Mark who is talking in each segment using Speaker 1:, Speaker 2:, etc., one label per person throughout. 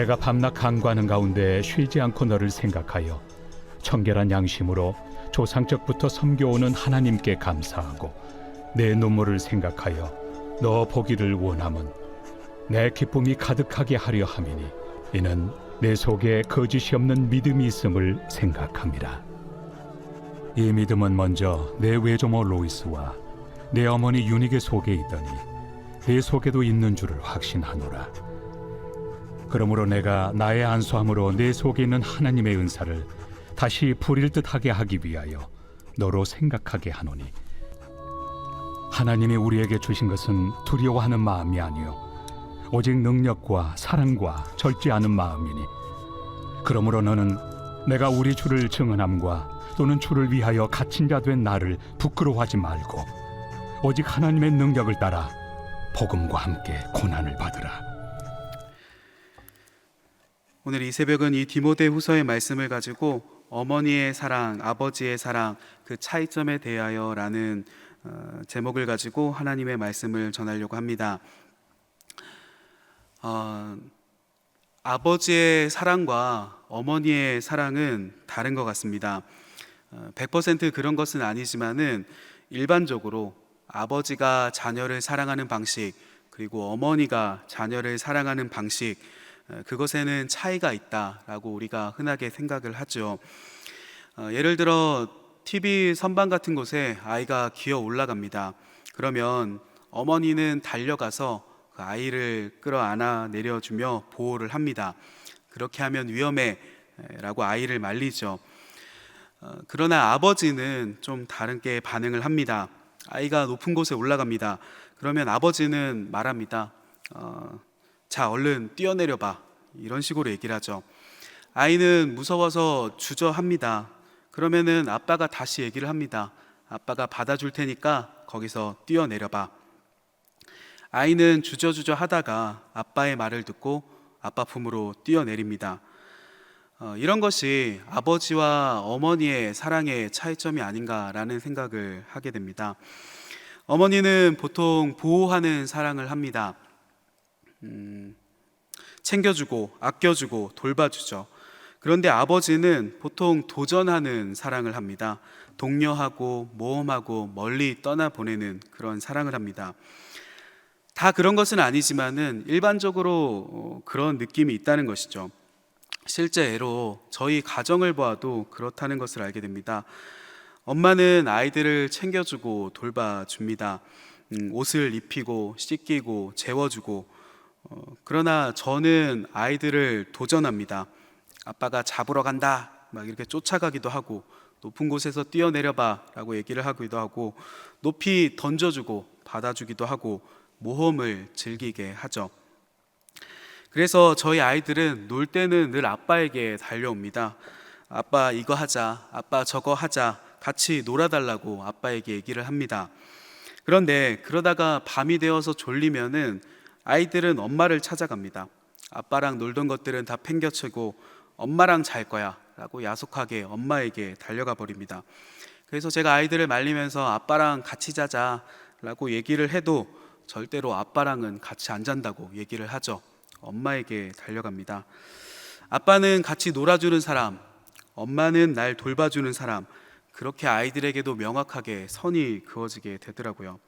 Speaker 1: 내가 밤낮 간구하는 가운데 쉬지 않고 너를 생각하여 청결한 양심으로 조상적부터 섬겨오는 하나님께 감사하고 내 눈물을 생각하여 너 보기를 원함은 내 기쁨이 가득하게 하려 함이니 이는 내 속에 거짓이 없는 믿음이 있음을 생각함이라. 이 믿음은 먼저 내 외조모 로이스와 내 어머니 유니게 속에 있더니 내 속에도 있는 줄을 확신하노라. 그러므로 내가 나의 안수함으로 내 속에 있는 하나님의 은사를 다시 부릴 듯하게 하기 위하여 너로 생각하게 하노니 하나님이 우리에게 주신 것은 두려워하는 마음이 아니요 오직 능력과 사랑과 절제 않은 마음이니 그러므로 너는 내가 우리 주를 증언함과 또는 주를 위하여 갇힌 자 된 나를 부끄러워하지 말고 오직 하나님의 능력을 따라 복음과 함께 고난을 받으라.
Speaker 2: 오늘 이 새벽은 이 디모데후서의 말씀을 가지고 어머니의 사랑, 아버지의 사랑, 그 차이점에 대하여라는 제목을 가지고 하나님의 말씀을 전하려고 합니다. 아버지의 사랑과 어머니의 사랑은 다른 것 같습니다. 100% 그런 것은 아니지만은 일반적으로 아버지가 자녀를 사랑하는 방식, 그리고 어머니가 자녀를 사랑하는 방식, 그것에는 차이가 있다라고 우리가 흔하게 생각을 하죠. 예를 들어 TV 선반 같은 곳에 아이가 기어 올라갑니다. 그러면 어머니는 달려가서 그 아이를 끌어안아 내려주며 보호를 합니다. 그렇게 하면 위험해 라고 아이를 말리죠. 그러나 아버지는 좀 다르게 반응을 합니다. 아이가 높은 곳에 올라갑니다. 그러면 아버지는 말합니다. 자, 얼른 뛰어내려봐. 이런 식으로 얘기를 하죠. 아이는 무서워서 주저합니다. 그러면은 아빠가 다시 얘기를 합니다. 아빠가 받아줄 테니까 거기서 뛰어내려봐. 아이는 주저주저 하다가 아빠의 말을 듣고 아빠 품으로 뛰어내립니다. 이런 것이 아버지와 어머니의 사랑의 차이점이 아닌가라는 생각을 하게 됩니다. 어머니는 보통 보호하는 사랑을 합니다. 챙겨주고 아껴주고 돌봐주죠. 그런데 아버지는 보통 도전하는 사랑을 합니다. 독려하고 모험하고 멀리 떠나보내는 그런 사랑을 합니다. 다 그런 것은 아니지만은 일반적으로 그런 느낌이 있다는 것이죠. 실제로 저희 가정을 보아도 그렇다는 것을 알게 됩니다. 엄마는 아이들을 챙겨주고 돌봐줍니다. 옷을 입히고 씻기고 재워주고, 그러나 저는 아이들을 도전합니다. 아빠가 잡으러 간다 막 이렇게 쫓아가기도 하고, 높은 곳에서 뛰어내려봐 라고 얘기를 하기도 하고, 높이 던져주고 받아주기도 하고 모험을 즐기게 하죠. 그래서 저희 아이들은 놀 때는 늘 아빠에게 달려옵니다. 아빠 이거 하자, 아빠 저거 하자, 같이 놀아달라고 아빠에게 얘기를 합니다. 그런데 그러다가 밤이 되어서 졸리면은 아이들은 엄마를 찾아갑니다. 아빠랑 놀던 것들은 다 팽겨치고 엄마랑 잘 거야 라고 야속하게 엄마에게 달려가 버립니다. 그래서 제가 아이들을 말리면서 아빠랑 같이 자자 라고 얘기를 해도 절대로 아빠랑은 같이 안 잔다고 얘기를 하죠. 엄마에게 달려갑니다. 아빠는 같이 놀아주는 사람, 엄마는 날 돌봐주는 사람, 그렇게 아이들에게도 명확하게 선이 그어지게 되더라고요.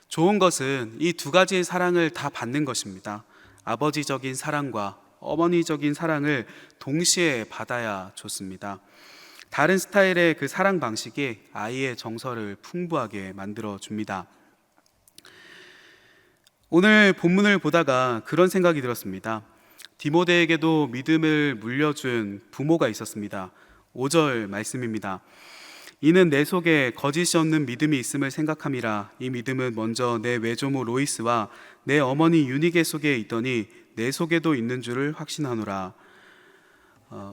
Speaker 2: 좋은 것은 이 두 가지의 사랑을 다 받는 것입니다. 아버지적인 사랑과 어머니적인 사랑을 동시에 받아야 좋습니다. 다른 스타일의 그 사랑 방식이 아이의 정서를 풍부하게 만들어 줍니다. 오늘 본문을 보다가 그런 생각이 들었습니다. 디모데에게도 믿음을 물려준 부모가 있었습니다. 5절 말씀입니다. 이는 내 속에 거짓이 없는 믿음이 있음을 생각함이라. 이 믿음은 먼저 내 외조모 로이스와 내 어머니 유니게 속에 있더니 내 속에도 있는 줄을 확신하노라.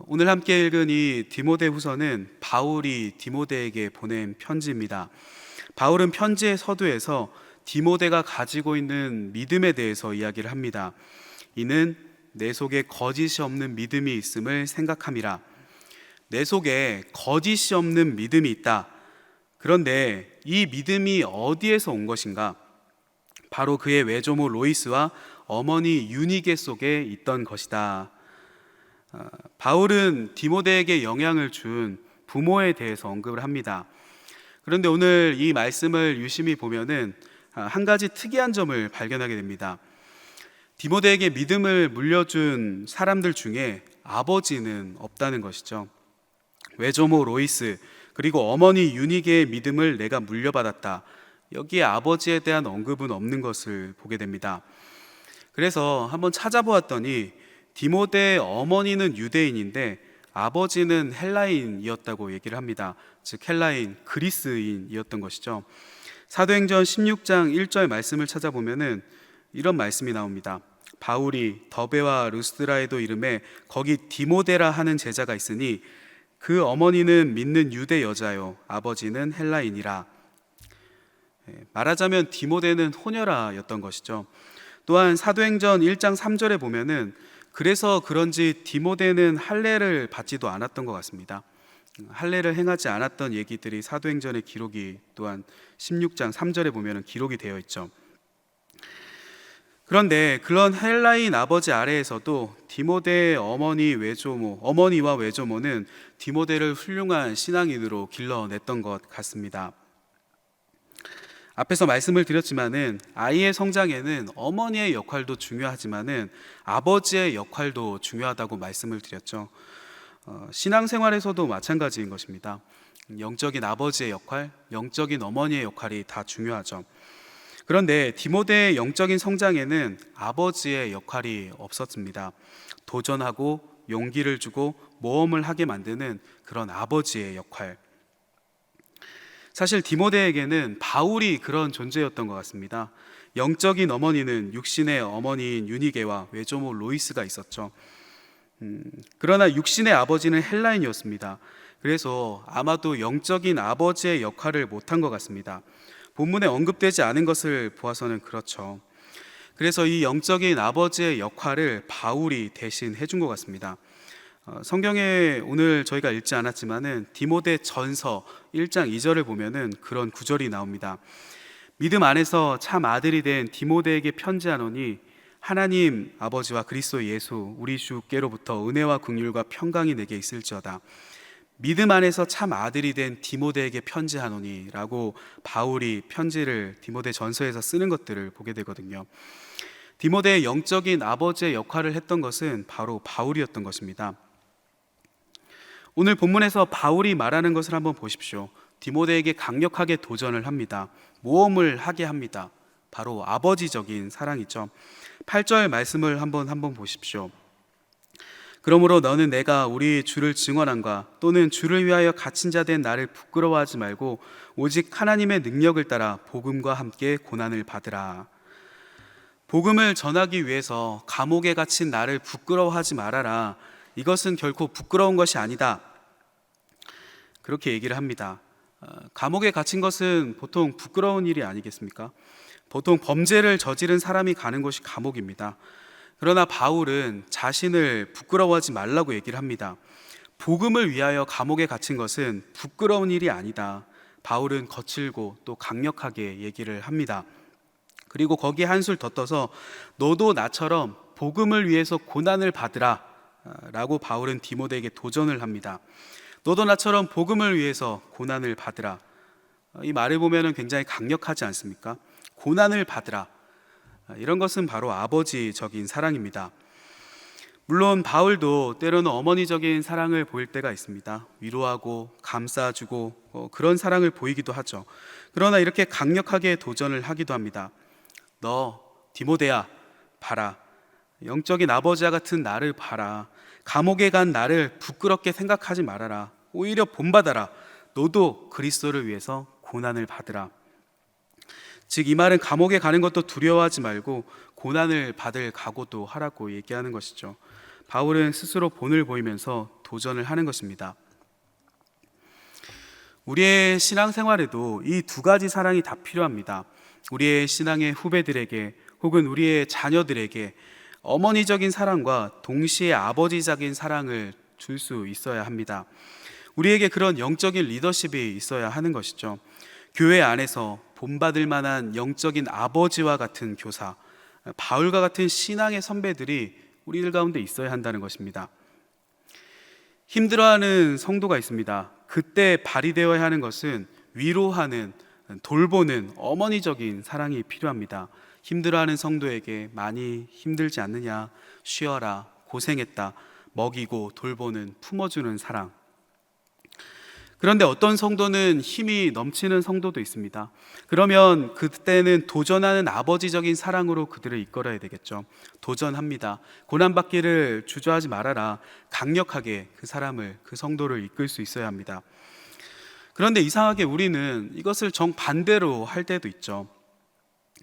Speaker 2: 오늘 함께 읽은 이 디모데후서는 바울이 디모데에게 보낸 편지입니다. 바울은 편지의 서두에서 디모데가 가지고 있는 믿음에 대해서 이야기를 합니다. 이는 내 속에 거짓이 없는 믿음이 있음을 생각함이라. 내 속에 거짓이 없는 믿음이 있다. 그런데 이 믿음이 어디에서 온 것인가? 바로 그의 외조모 로이스와 어머니 유니게 속에 있던 것이다. 바울은 디모데에게 영향을 준 부모에 대해서 언급을 합니다. 그런데 오늘 이 말씀을 유심히 보면은 한 가지 특이한 점을 발견하게 됩니다. 디모데에게 믿음을 물려준 사람들 중에 아버지는 없다는 것이죠. 외조모 로이스 그리고 어머니 유니게의 믿음을 내가 물려받았다. 여기에 아버지에 대한 언급은 없는 것을 보게 됩니다. 그래서 한번 찾아보았더니 디모데의 어머니는 유대인인데 아버지는 헬라인이었다고 얘기를 합니다. 즉 헬라인, 그리스인이었던 것이죠. 사도행전 16장 1절 말씀을 찾아보면은 이런 말씀이 나옵니다. 바울이 더베와 루스드라에도 이름에 거기 디모데라 하는 제자가 있으니 그 어머니는 믿는 유대 여자요 아버지는 헬라인이라. 말하자면 디모데는 호녀라였던 것이죠. 또한 사도행전 1장 3절에 보면은 그래서 그런지 디모데는 할례를 받지도 않았던 것 같습니다. 할례를 행하지 않았던 얘기들이 사도행전의 기록이 또한 16장 3절에 보면은 기록이 되어 있죠. 그런데 그런 헬라인 아버지 아래에서도 디모데의 어머니와 외조모는 디모데를 훌륭한 신앙인으로 길러냈던 것 같습니다. 앞에서 말씀을 드렸지만은 아이의 성장에는 어머니의 역할도 중요하지만은 아버지의 역할도 중요하다고 말씀을 드렸죠. 신앙생활에서도 마찬가지인 것입니다. 영적인 아버지의 역할, 영적인 어머니의 역할이 다 중요하죠. 그런데 디모데의 영적인 성장에는 아버지의 역할이 없었습니다. 도전하고 용기를 주고 모험을 하게 만드는 그런 아버지의 역할. 사실 디모데에게는 바울이 그런 존재였던 것 같습니다. 영적인 어머니는 육신의 어머니인 유니게와 외조모 로이스가 있었죠. 그러나 육신의 아버지는 헬라인이었습니다. 그래서 아마도 영적인 아버지의 역할을 못한 것 같습니다. 본문에 언급되지 않은 것을 보아서는 그렇죠. 그래서 이 영적인 아버지의 역할을 바울이 대신 해준 것 같습니다. 성경에 오늘 저희가 읽지 않았지만은 디모데 전서 1장 2절을 보면은 그런 구절이 나옵니다. 믿음 안에서 참 아들이 된 디모데에게 편지하노니 하나님 아버지와 그리스도 예수 우리 주께로부터 은혜와 긍휼과 평강이 내게 있을지어다. 믿음 안에서 참 아들이 된 디모데에게 편지하노니 라고 바울이 편지를 디모데 전서에서 쓰는 것들을 보게 되거든요. 디모데의 영적인 아버지의 역할을 했던 것은 바로 바울이었던 것입니다. 오늘 본문에서 바울이 말하는 것을 한번 보십시오. 디모데에게 강력하게 도전을 합니다. 모험을 하게 합니다. 바로 아버지적인 사랑이죠. 8절 말씀을 한번 보십시오. 그러므로 너는 내가 우리 주를 증언한가 또는 주를 위하여 갇힌 자 된 나를 부끄러워하지 말고 오직 하나님의 능력을 따라 복음과 함께 고난을 받으라. 복음을 전하기 위해서 감옥에 갇힌 나를 부끄러워하지 말아라. 이것은 결코 부끄러운 것이 아니다. 그렇게 얘기를 합니다. 감옥에 갇힌 것은 보통 부끄러운 일이 아니겠습니까? 보통 범죄를 저지른 사람이 가는 곳이 감옥입니다. 그러나 바울은 자신을 부끄러워하지 말라고 얘기를 합니다. 복음을 위하여 감옥에 갇힌 것은 부끄러운 일이 아니다. 바울은 거칠고 또 강력하게 얘기를 합니다. 그리고 거기에 한술 더 떠서 너도 나처럼 복음을 위해서 고난을 받으라 라고 바울은 디모데에게 도전을 합니다. 너도 나처럼 복음을 위해서 고난을 받으라. 이 말을 보면 굉장히 강력하지 않습니까? 고난을 받으라. 이런 것은 바로 아버지적인 사랑입니다. 물론 바울도 때로는 어머니적인 사랑을 보일 때가 있습니다. 위로하고 감싸주고 그런 사랑을 보이기도 하죠. 그러나 이렇게 강력하게 도전을 하기도 합니다. 너 디모데야 봐라. 영적인 아버지와 같은 나를 봐라. 감옥에 간 나를 부끄럽게 생각하지 말아라. 오히려 본받아라. 너도 그리스도를 위해서 고난을 받으라. 즉 이 말은 감옥에 가는 것도 두려워하지 말고 고난을 받을 각오도 하라고 얘기하는 것이죠. 바울은 스스로 본을 보이면서 도전을 하는 것입니다. 우리의 신앙생활에도 이 두 가지 사랑이 다 필요합니다. 우리의 신앙의 후배들에게 혹은 우리의 자녀들에게 어머니적인 사랑과 동시에 아버지적인 사랑을 줄 수 있어야 합니다. 우리에게 그런 영적인 리더십이 있어야 하는 것이죠. 교회 안에서 본받을 만한 영적인 아버지와 같은 교사, 바울과 같은 신앙의 선배들이 우리들 가운데 있어야 한다는 것입니다. 힘들어하는 성도가 있습니다. 그때 발휘되어야 하는 것은 위로하는, 돌보는 어머니적인 사랑이 필요합니다. 힘들어하는 성도에게 많이 힘들지 않느냐, 쉬어라, 고생했다, 먹이고 돌보는, 품어주는 사랑. 그런데 어떤 성도는 힘이 넘치는 성도도 있습니다. 그러면 그때는 도전하는 아버지적인 사랑으로 그들을 이끌어야 되겠죠. 도전합니다. 고난받기를 주저하지 말아라. 강력하게 그 사람을, 그 성도를 이끌 수 있어야 합니다. 그런데 이상하게 우리는 이것을 정반대로 할 때도 있죠.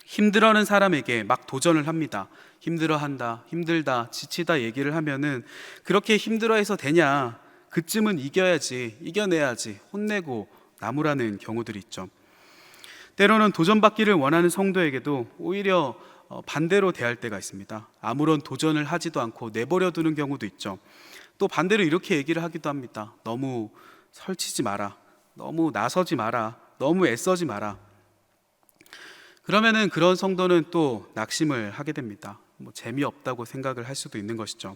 Speaker 2: 힘들어하는 사람에게 막 도전을 합니다. 힘들어한다, 힘들다, 지치다 얘기를 하면은 그렇게 힘들어해서 되냐? 그쯤은 이겨야지, 이겨내야지, 혼내고 나무라는 경우들이 있죠. 때로는 도전받기를 원하는 성도에게도 오히려 반대로 대할 때가 있습니다. 아무런 도전을 하지도 않고 내버려 두는 경우도 있죠. 또 반대로 이렇게 얘기를 하기도 합니다. 너무 설치지 마라, 너무 나서지 마라, 너무 애써지 마라. 그러면은 그런 성도는 또 낙심을 하게 됩니다. 재미없다고 생각을 할 수도 있는 것이죠.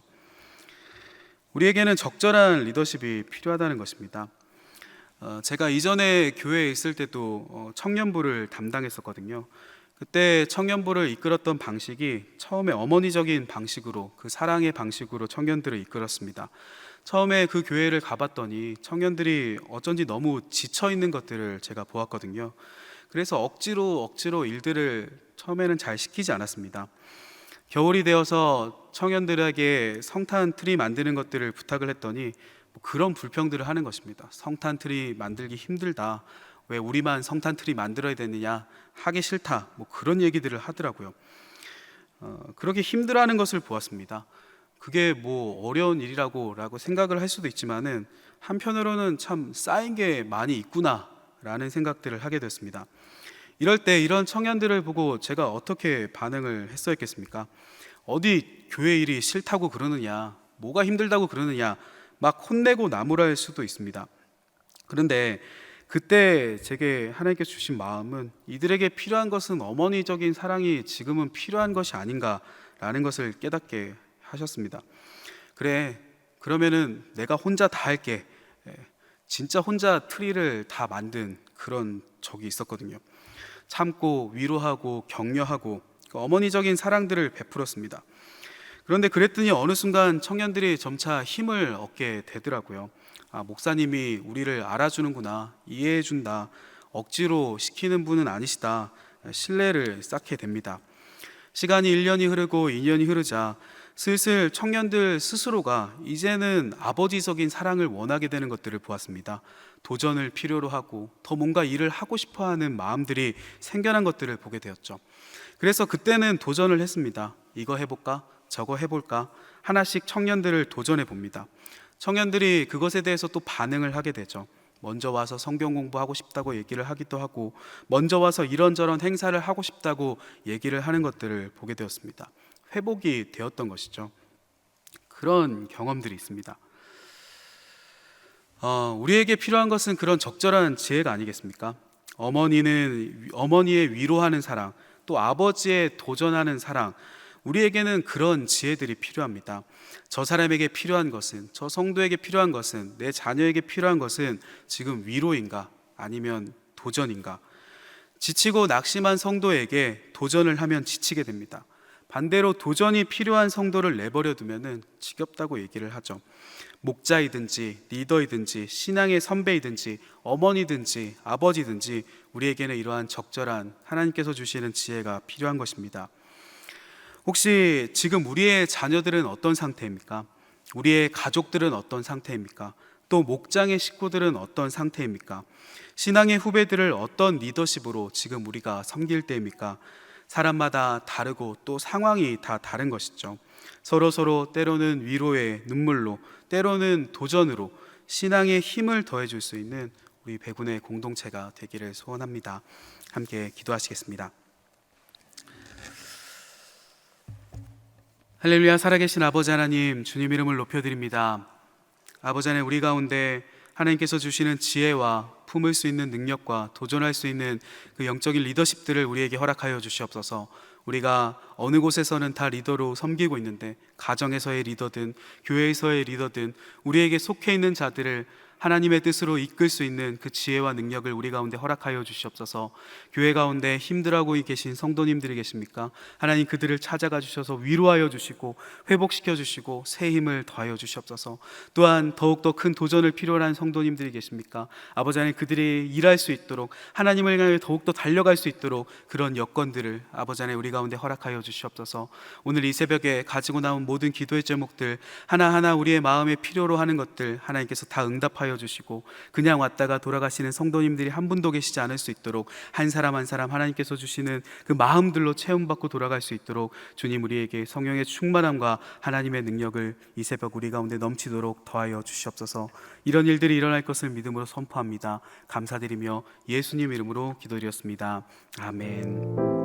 Speaker 2: 우리에게는 적절한 리더십이 필요하다는 것입니다. 제가 이전에 교회에 있을 때도 청년부를 담당했었거든요. 그때 청년부를 이끌었던 방식이 처음에 어머니적인 방식으로, 그 사랑의 방식으로 청년들을 이끌었습니다. 처음에 그 교회를 가봤더니 청년들이 어쩐지 너무 지쳐 있는 것들을 제가 보았거든요. 그래서 억지로 일들을 처음에는 잘 시키지 않았습니다. 겨울이 되어서 청년들에게 성탄 트리 만드는 것들을 부탁을 했더니 그런 불평들을 하는 것입니다. 성탄 트리 만들기 힘들다, 왜 우리만 성탄 트리 만들어야 되느냐, 하기 싫다, 그런 얘기들을 하더라고요. 그렇게 힘들어하는 것을 보았습니다. 그게 어려운 일이라고 생각을 할 수도 있지만은 한편으로는 참 쌓인 게 많이 있구나 라는 생각들을 하게 됐습니다. 이럴 때 이런 청년들을 보고 제가 어떻게 반응을 했었겠습니까? 어디 교회 일이 싫다고 그러느냐, 뭐가 힘들다고 그러느냐, 막 혼내고 나무랄 수도 있습니다. 그런데 그때 제게 하나님께서 주신 마음은 이들에게 필요한 것은 어머니적인 사랑이 지금은 필요한 것이 아닌가라는 것을 깨닫게 하셨습니다. 그래, 그러면은 내가 혼자 다 할게. 진짜 혼자 트리를 다 만든 그런 적이 있었거든요. 참고 위로하고 격려하고 그 어머니적인 사랑들을 베풀었습니다. 그런데 그랬더니 어느 순간 청년들이 점차 힘을 얻게 되더라고요. 목사님이 우리를 알아주는구나, 이해해준다, 억지로 시키는 분은 아니시다, 신뢰를 쌓게 됩니다. 시간이 1년이 흐르고 2년이 흐르자 슬슬 청년들 스스로가 이제는 아버지적인 사랑을 원하게 되는 것들을 보았습니다. 도전을 필요로 하고 더 뭔가 일을 하고 싶어하는 마음들이 생겨난 것들을 보게 되었죠. 그래서 그때는 도전을 했습니다. 이거 해볼까? 저거 해볼까? 하나씩 청년들을 도전해 봅니다. 청년들이 그것에 대해서 또 반응을 하게 되죠. 먼저 와서 성경 공부하고 싶다고 얘기를 하기도 하고, 먼저 와서 이런저런 행사를 하고 싶다고 얘기를 하는 것들을 보게 되었습니다. 회복이 되었던 것이죠. 그런 경험들이 있습니다. 우리에게 필요한 것은 그런 적절한 지혜가 아니겠습니까? 어머니의 위로하는 사랑, 또 아버지의 도전하는 사랑, 우리에게는 그런 지혜들이 필요합니다. 저 사람에게 필요한 것은, 저 성도에게 필요한 것은, 내 자녀에게 필요한 것은 지금 위로인가 아니면 도전인가? 지치고 낙심한 성도에게 도전을 하면 지치게 됩니다. 반대로 도전이 필요한 성도를 내버려 두면은 지겹다고 얘기를 하죠. 목자이든지 리더이든지 신앙의 선배이든지 어머니든지 아버지든지 우리에게는 이러한 적절한 하나님께서 주시는 지혜가 필요한 것입니다. 혹시 지금 우리의 자녀들은 어떤 상태입니까? 우리의 가족들은 어떤 상태입니까? 또 목장의 식구들은 어떤 상태입니까? 신앙의 후배들을 어떤 리더십으로 지금 우리가 섬길 때입니까? 사람마다 다르고 또 상황이 다 다른 것이죠. 서로 때로는 위로의 눈물로, 때로는 도전으로 신앙의 힘을 더해줄 수 있는 우리 배군의 공동체가 되기를 소원합니다. 함께 기도하시겠습니다. 할렐루야. 살아계신 아버지 하나님, 주님 이름을 높여드립니다. 아버지 하나님, 우리 가운데 하나님께서 주시는 지혜와 품을 수 있는 능력과 도전할 수 있는 그 영적인 리더십들을 우리에게 허락하여 주시옵소서. 우리가 어느 곳에서는 다 리더로 섬기고 있는데, 가정에서의 리더든 교회에서의 리더든 우리에게 속해 있는 자들을 하나님의 뜻으로 이끌 수 있는 그 지혜와 능력을 우리 가운데 허락하여 주시옵소서. 교회 가운데 힘들어하고 계신 성도님들이 계십니까? 하나님, 그들을 찾아가 주셔서 위로하여 주시고 회복시켜 주시고 새 힘을 더하여 주시옵소서. 또한 더욱더 큰 도전을 필요로 하는 성도님들이 계십니까? 아버지 하나님, 그들이 일할 수 있도록, 하나님을 향해 더욱더 달려갈 수 있도록 그런 여건들을 아버지 하나님 우리 가운데 허락하여 주시옵소서. 오늘 이 새벽에 가지고 나온 모든 기도의 제목들 하나하나 우리의 마음에 필요로 하는 것들 하나님께서 다 응답하여 주시고, 그냥 왔다가 돌아가시는 성도님들이 한 분도 계시지 않을 수 있도록 한 사람 한 사람 하나님께서 주시는 그 마음들로 체험받고 돌아갈 수 있도록 주님, 우리에게 성령의 충만함과 하나님의 능력을 이 새벽 우리 가운데 넘치도록 더하여 주시옵소서. 이런 일들이 일어날 것을 믿음으로 선포합니다. 감사드리며 예수님 이름으로 기도드렸습니다. 아멘.